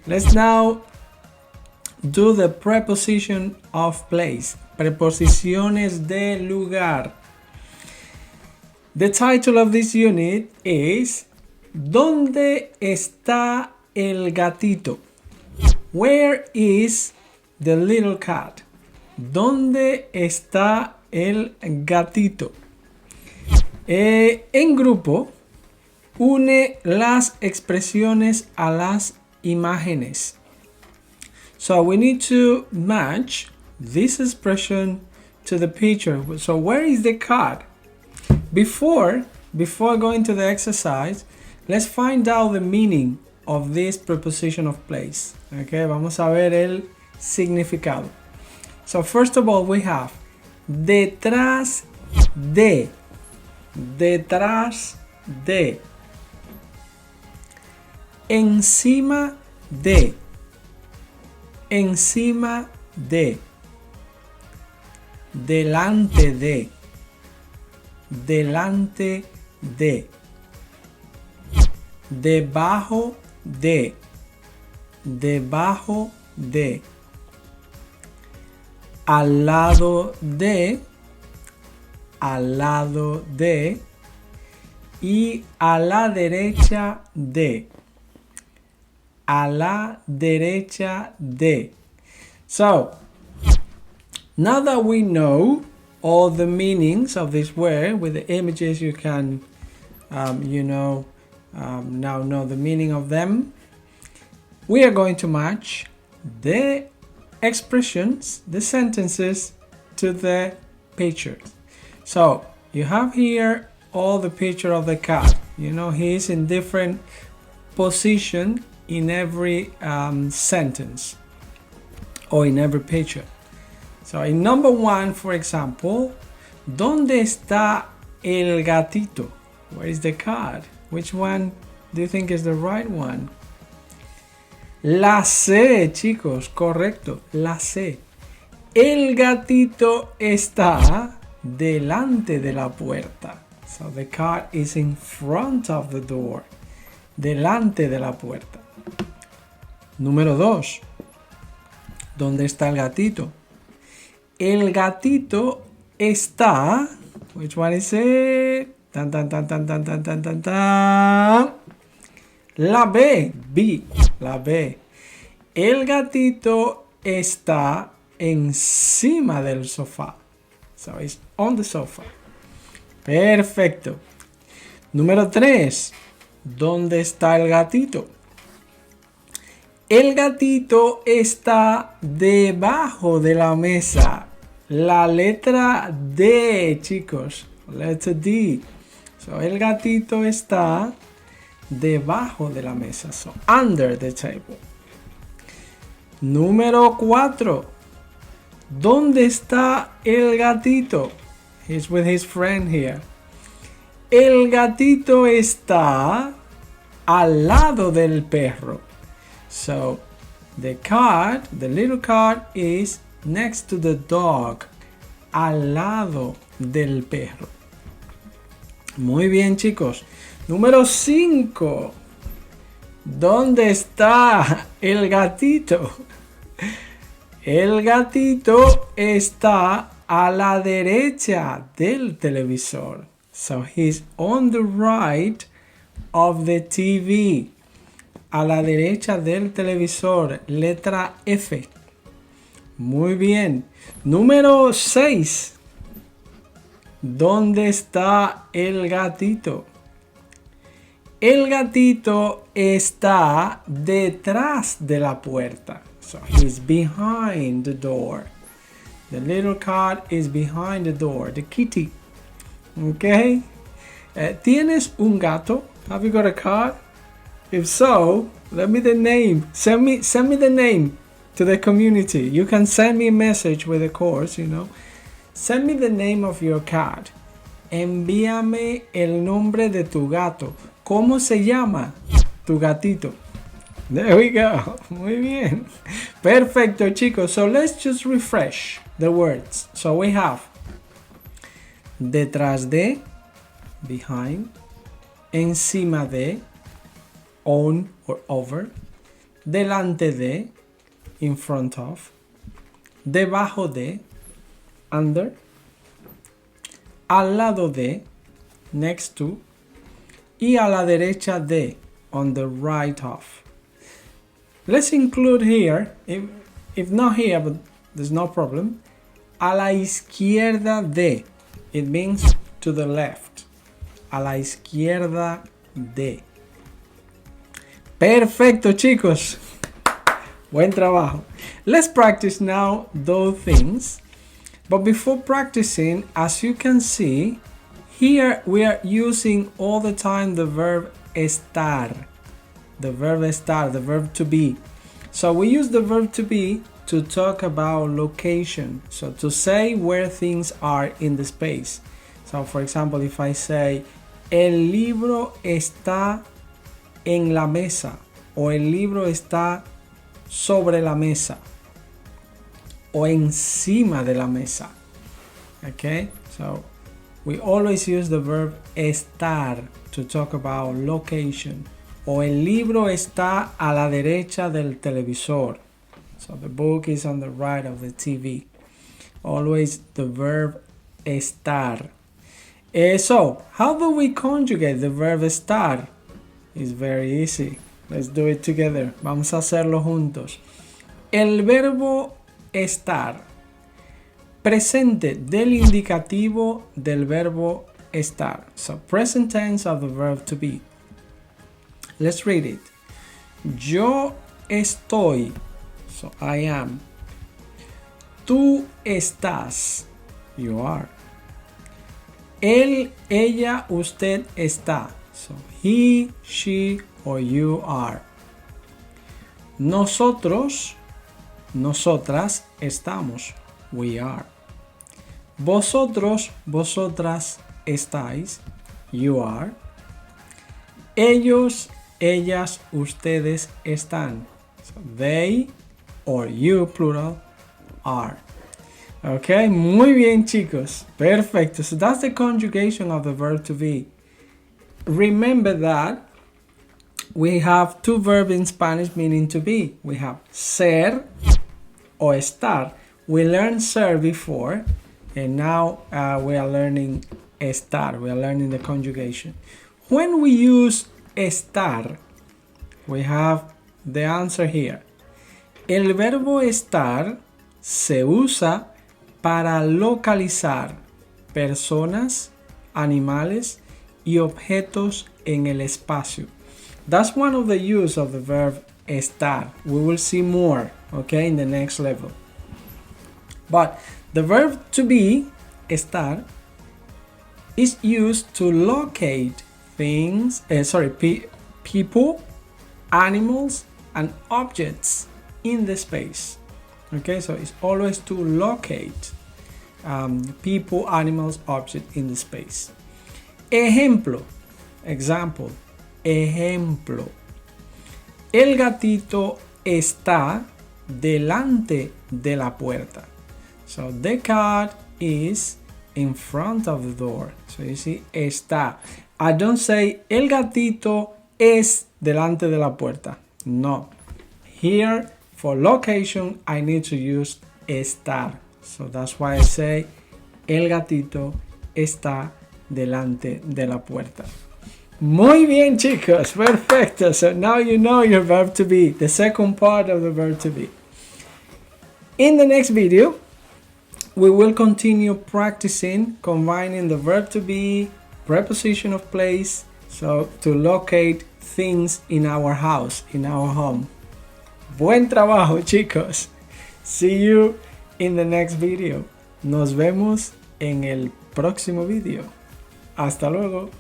Let's now do the preposition of place. Preposiciones de lugar. The title of this unit is ¿Dónde está el gatito? Where is the little cat? ¿Dónde está el gatito? En grupo, une las expresiones a las imágenes. So we need to match this expression to the picture. So where is the cat? Before going to the exercise, let's find out the meaning of this preposition of place. Okay, vamos a ver el significado. So first of all, we have detrás de, encima de, delante de, debajo de, al lado de, y a la derecha de, So, now that we know all the meanings of this word, with the images you can, now know the meaning of them, we are going to match the expressions, the sentences, to the pictures. So, you have here all the picture of the cat. You know, he is in different position in every sentence or in every picture. So in number 1, for example, ¿Dónde está el gatito? Where is the cat? Which one do you think is the right one? La C, chicos, correcto, la C. El gatito está delante de la puerta. So the cat is in front of the door. Delante de la puerta. Número 2. ¿Dónde está el gatito? El gatito está. Which one is it? Tan, tan, tan, tan, tan, tan, tan, tan, tan. La B. B. La B. El gatito está encima del sofá. So it's on the sofa. Perfecto. Número 3. ¿Dónde está el gatito? El gatito está debajo de la mesa. La letra D, chicos. Letter D. So, el gatito está debajo de la mesa. So, under the table. Número 4. ¿Dónde está el gatito? He's with his friend here. El gatito está al lado del perro. So, the cat, the little cat, is next to the dog. Al lado del perro. Muy bien, chicos. Número 5. ¿Dónde está el gatito? El gatito está a la derecha del televisor. So, he's on the right of the TV. A la derecha del televisor, letra F. Muy bien. Número 6. ¿Dónde está el gatito? El gatito está detrás de la puerta. So he's behind the door. The little cat is behind the door. The kitty. Okay. ¿Tienes un gato? Have you got a cat? If so, let me the name. Send me the name to the community. You can send me a message with the course, Send me the name of your cat. Envíame el nombre de tu gato. ¿Cómo se llama tu gatito? There we go. Muy bien. Perfecto, chicos. So let's just refresh the words. So we have detrás de, behind, encima de, on or over, delante de, in front of, debajo de, under, al lado de, next to, y a la derecha de, on the right of. Let's include here, if not here, but there's no problem, a la izquierda de, it means to the left, a la izquierda de. Perfecto, chicos. Buen trabajo. Let's practice now those things. But before practicing, as you can see, here we are using all the time the verb estar. The verb estar, the verb to be. So we use the verb to be to talk about location. So to say where things are in the space. So for example, if I say, el libro está en la mesa, o el libro está sobre la mesa, o encima de la mesa. Okay, so we always use the verb estar to talk about location. O el libro está a la derecha del televisor. So the book is on the right of the TV. Always the verb estar. So how do we conjugate the verb estar? It's very easy. Let's do it together. Vamos a hacerlo juntos. El verbo estar. Presente del indicativo del verbo estar. So present tense of the verb to be. Let's read it. Yo estoy. So I am. Tú estás. You are. Él, ella, usted está. So he, she, or you are. Nosotros, nosotras estamos. We are. Vosotros, vosotras estáis. You are. Ellos, ellas, ustedes están. So they or you, plural, are. Okay, muy bien, chicos. Perfecto. So that's the conjugation of the verb to be. Remember that we have two verbs in Spanish meaning to be. We have ser or estar. We learned ser before, and now we are learning estar. We are learning the conjugation. When we use estar, we have the answer here. El verbo estar se usa para localizar personas, animales y objetos en el espacio. That's one of the use of the verb estar. We will see more, okay, in the next level. But the verb to be, estar, is used to locate things, people, animals, and objects in the space. Okay, so it's always to locate people, animals, objects in the space. Ejemplo, example, ejemplo. El gatito está delante de la puerta. So the cat is in front of the door. So you see, está. I don't say el gatito es delante de la puerta. No. Here, for location, I need to use estar. So that's why I say el gatito está delante de la puerta. Muy bien, chicos. Perfecto. So now you know your verb to be, the second part of the verb to be. In the next video, we will continue practicing combining the verb to be, preposition of place, so to locate things in our house, in our home. Buen trabajo, chicos. See you in the next video. Nos vemos en el próximo video. Hasta luego.